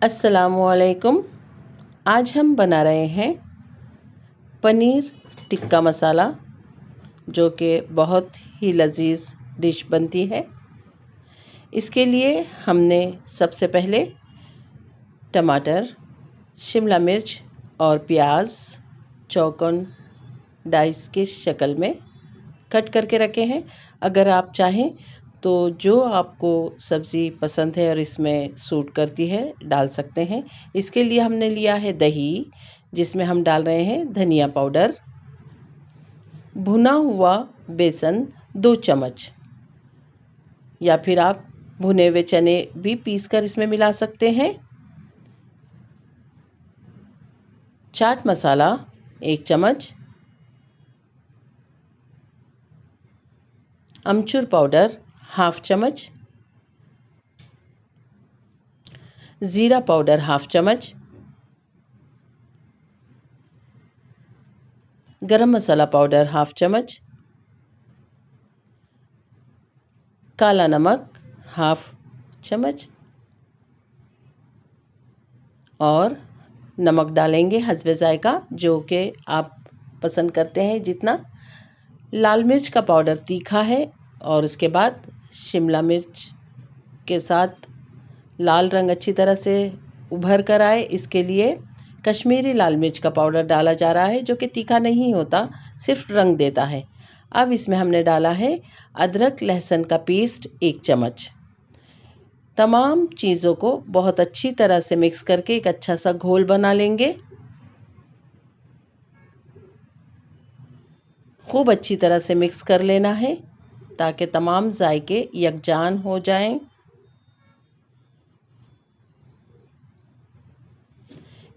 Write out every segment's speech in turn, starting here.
अस्सलामुअलैकुम। आज हम बना रहे हैं पनीर टिक्का मसाला, जो कि बहुत ही लजीज डिश बनती है। इसके लिए हमने सबसे पहले टमाटर, शिमला मिर्च और प्याज चौकोन डाइस की शक्ल में कट करके रखे हैं। अगर आप चाहें तो जो आपको सब्ज़ी पसंद है और इसमें सूट करती है डाल सकते हैं। इसके लिए हमने लिया है दही, जिसमें हम डाल रहे हैं धनिया पाउडर, भुना हुआ बेसन 2 चम्मच, या फिर आप भुने हुए चने भी पीस कर इसमें मिला सकते हैं। चाट मसाला 1 चम्मच, अमचूर पाउडर 1/2 चम्मच, ज़ीरा पाउडर 1/2 चम्मच, गरम मसाला पाउडर 1/2 चम्मच, काला नमक 1/2 चम्मच और नमक डालेंगे हस्बे ज़ायका, जो कि आप पसंद करते हैं जितना। लाल मिर्च का पाउडर तीखा है और उसके बाद शिमला मिर्च के साथ लाल रंग अच्छी तरह से उभर कर आए, इसके लिए कश्मीरी लाल मिर्च का पाउडर डाला जा रहा है, जो कि तीखा नहीं होता, सिर्फ रंग देता है। अब इसमें हमने डाला है अदरक लहसुन का पेस्ट 1 चम्मच। तमाम चीज़ों को बहुत अच्छी तरह से मिक्स करके एक अच्छा सा घोल बना लेंगे। खूब अच्छी तरह से मिक्स कर लेना है ताकि तमाम जायके यकजान हो जाएं।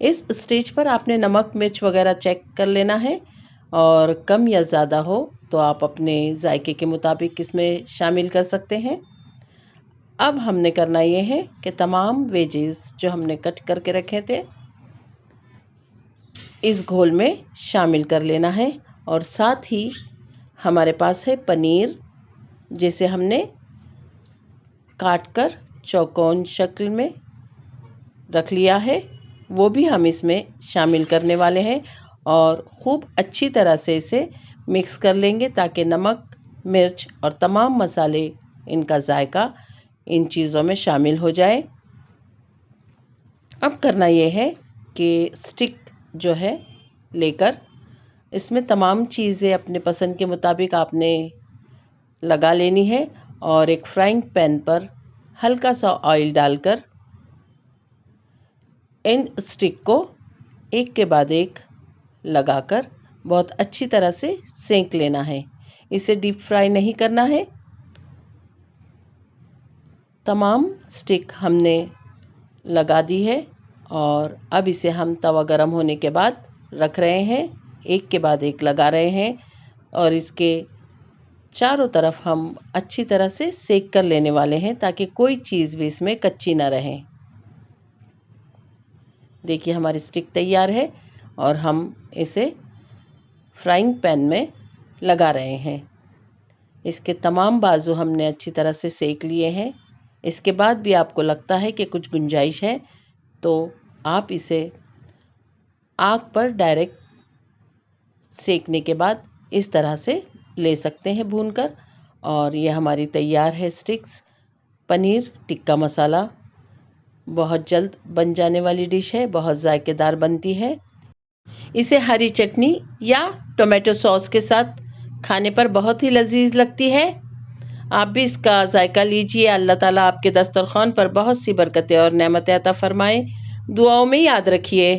इस स्टेज पर आपने नमक मिर्च वगैरह चेक कर लेना है, और कम या ज़्यादा हो तो आप अपने जायके के मुताबिक इसमें शामिल कर सकते हैं। अब हमने करना ये है कि तमाम वेजेस जो हमने कट करके रखे थे इस घोल में शामिल कर लेना है, और साथ ही हमारे पास है पनीर, जिसे हमने काट कर चौकोन शक्ल में रख लिया है, वो भी हम इसमें शामिल करने वाले हैं और खूब अच्छी तरह से इसे मिक्स कर लेंगे ताकि नमक मिर्च और तमाम मसाले इनका जायका इन चीज़ों में शामिल हो जाए। अब करना ये है कि स्टिक जो है लेकर इसमें तमाम चीज़ें अपने पसंद के मुताबिक आपने लगा लेनी है, और एक फ्राइंग पैन पर हल्का सा ऑयल डालकर इन स्टिक को एक के बाद एक लगाकर बहुत अच्छी तरह से सेंक लेना है। इसे डीप फ्राई नहीं करना है। तमाम स्टिक हमने लगा दी है और अब इसे हम तवा गरम होने के बाद रख रहे हैं, एक के बाद एक लगा रहे हैं, और इसके चारों तरफ हम अच्छी तरह से सेक कर लेने वाले हैं ताकि कोई चीज़ भी इसमें कच्ची ना रहे। देखिए हमारी स्टिक तैयार है और हम इसे फ्राइंग पैन में लगा रहे हैं। इसके तमाम बाजू हमने अच्छी तरह से सेक लिए हैं। इसके बाद भी आपको लगता है कि कुछ गुंजाइश है तो आप इसे आग पर डायरेक्ट सेकने के बाद इस तरह से ले सकते हैं भूनकर। और ये हमारी तैयार है स्टिक्स पनीर टिक्का मसाला। बहुत जल्द बन जाने वाली डिश है, बहुत जायकेदार बनती है। इसे हरी चटनी या टोमेटो सॉस के साथ खाने पर बहुत ही लजीज लगती है। आप भी इसका जायका लीजिए। अल्लाह ताला आपके दस्तरखान पर बहुत सी बरकतें और नेमतें अता फरमाए। दुआओं में याद रखिए।